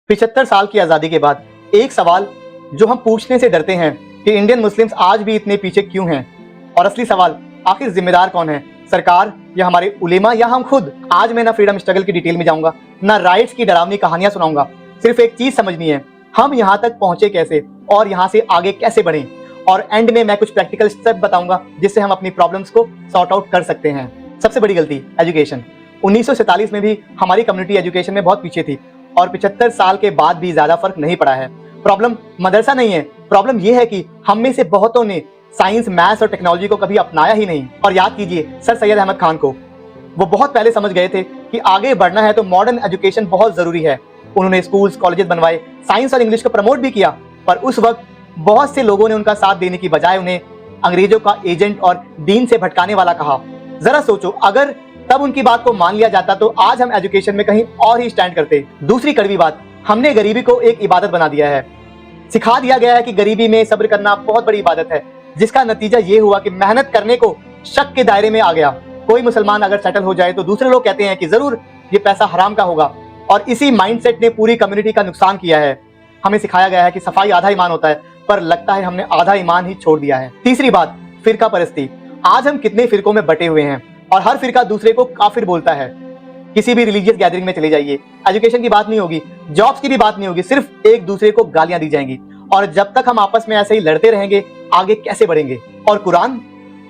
75 साल की आज़ादी के बाद एक सवाल जो हम पूछने से डरते हैं कि इंडियन मुस्लिम्स आज भी इतने पीछे क्यों हैं, और असली सवाल आखिर जिम्मेदार कौन है, सरकार या हमारे उलेमा या हम खुद। आज मैं ना फ्रीडम स्ट्रगल की डिटेल में जाऊंगा, ना राइट्स की डरावनी कहानियां सुनाऊंगा। सिर्फ एक चीज समझनी है, हम यहाँ तक पहुंचे कैसे और यहाँ से आगे कैसे बढ़ें। और एंड में मैं कुछ प्रैक्टिकल स्टेप बताऊंगा जिससे हम अपनी प्रॉब्लम्स को सॉर्ट आउट कर सकते हैं। सबसे बड़ी गलती एजुकेशन। 1947 में भी हमारी कम्युनिटी एजुकेशन में बहुत पीछे थी और 75 साल के बाद भी ज्यादा फर्क नहीं पड़ा है। प्रॉब्लम मदरसा नहीं है, प्रॉब्लम यह है कि हम में से बहुतों ने साइंस, मैथ्स और टेक्नोलॉजी को कभी अपनाया ही नहीं। और याद कीजिए सर सैयद अहमद खान को, वो बहुत पहले समझ गए थे कि आगे बढ़ना है तो मॉडर्न एजुकेशन बहुत जरूरी है। उन्होंने स्कूल्स, कॉलेजेस बनवाए, साइंस और इंग्लिश को प्रमोट भी किया, पर उस वक्त बहुत से लोगों ने उनका साथ देने की बजाय उन्हें अंग्रेजों का एजेंट और दीन से भटकाने वाला कहा। जरा सोचो, अगर तब उनकी बात को मान लिया जाता तो आज हम एजुकेशन में कहीं और ही स्टैंड करते। दूसरी कड़वी बात, हमने गरीबी को एक इबादत बना दिया है। सिखा दिया गया है कि गरीबी में सब्र करना बहुत बड़ी इबादत है, जिसका नतीजा ये हुआ कि मेहनत करने को शक के दायरे में आ गया। कोई मुसलमान अगर सेटल हो जाए तो दूसरे लोग कहते हैं कि जरूर ये पैसा हराम का होगा, और इसी माइंडसेट ने पूरी कम्युनिटी का नुकसान किया है। हमें सिखाया गया है कि सफाई आधा ईमान होता है, पर लगता है हमने आधा ईमान ही छोड़ दिया है। तीसरी बात, फिरका परस्ती। आज हम कितने फिरकों में बटे हुए हैं और हर फिरका दूसरे को काफिर बोलता है। किसी भी रिलीजियस गैदरिंग में चले जाइए, एजुकेशन की बात नहीं होगी, जॉब्स की भी बात नहीं होगी, सिर्फ एक दूसरे को गालियां दी जाएंगी। और जब तक हम आपस में ऐसे ही लड़ते रहेंगे, आगे कैसे बढ़ेंगे। और कुरान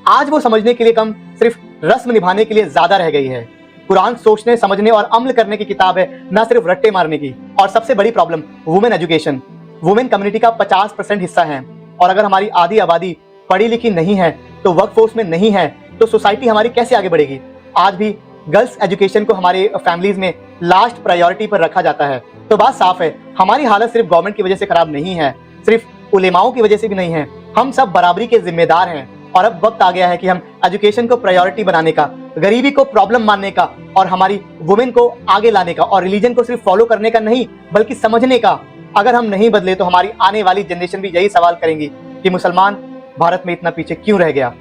आज वो समझने के लिए कम, सिर्फ रस्म निभाने के लिए ज्यादा रह गई है। कुरान सोचने, समझने और अमल करने की किताब है, ना सिर्फ रट्टे मारने की। और सबसे बड़ी problem women education. Women community का 50% हिस्सा है, और अगर हमारी आधी आबादी पढ़ी लिखी नहीं है, तो वर्कफोर्स में नहीं है, तो सोसाइटी हमारी कैसे आगे बढ़ेगी। आज भी गर्ल्स एजुकेशन को हमारे फैमिलीज में लास्ट प्रायोरिटी पर रखा जाता है। तो बात साफ है, हमारी हालत सिर्फ गवर्नमेंट की वजह से खराब नहीं है, सिर्फ उलेमाओं की वजह से भी नहीं है। हम सब बराबरी के जिम्मेदार हैं, और अब वक्त आ गया है कि हम एजुकेशन को प्रायोरिटी बनाने का, गरीबी को प्रॉब्लम मानने का, और हमारी वुमेन को आगे लाने का, और रिलीजन को सिर्फ फॉलो करने का नहीं बल्कि समझने का। अगर हम नहीं बदले तो हमारी आने वाली जनरेशन भी यही सवाल करेंगी कि मुसलमान भारत में इतना पीछे क्यों रह गया।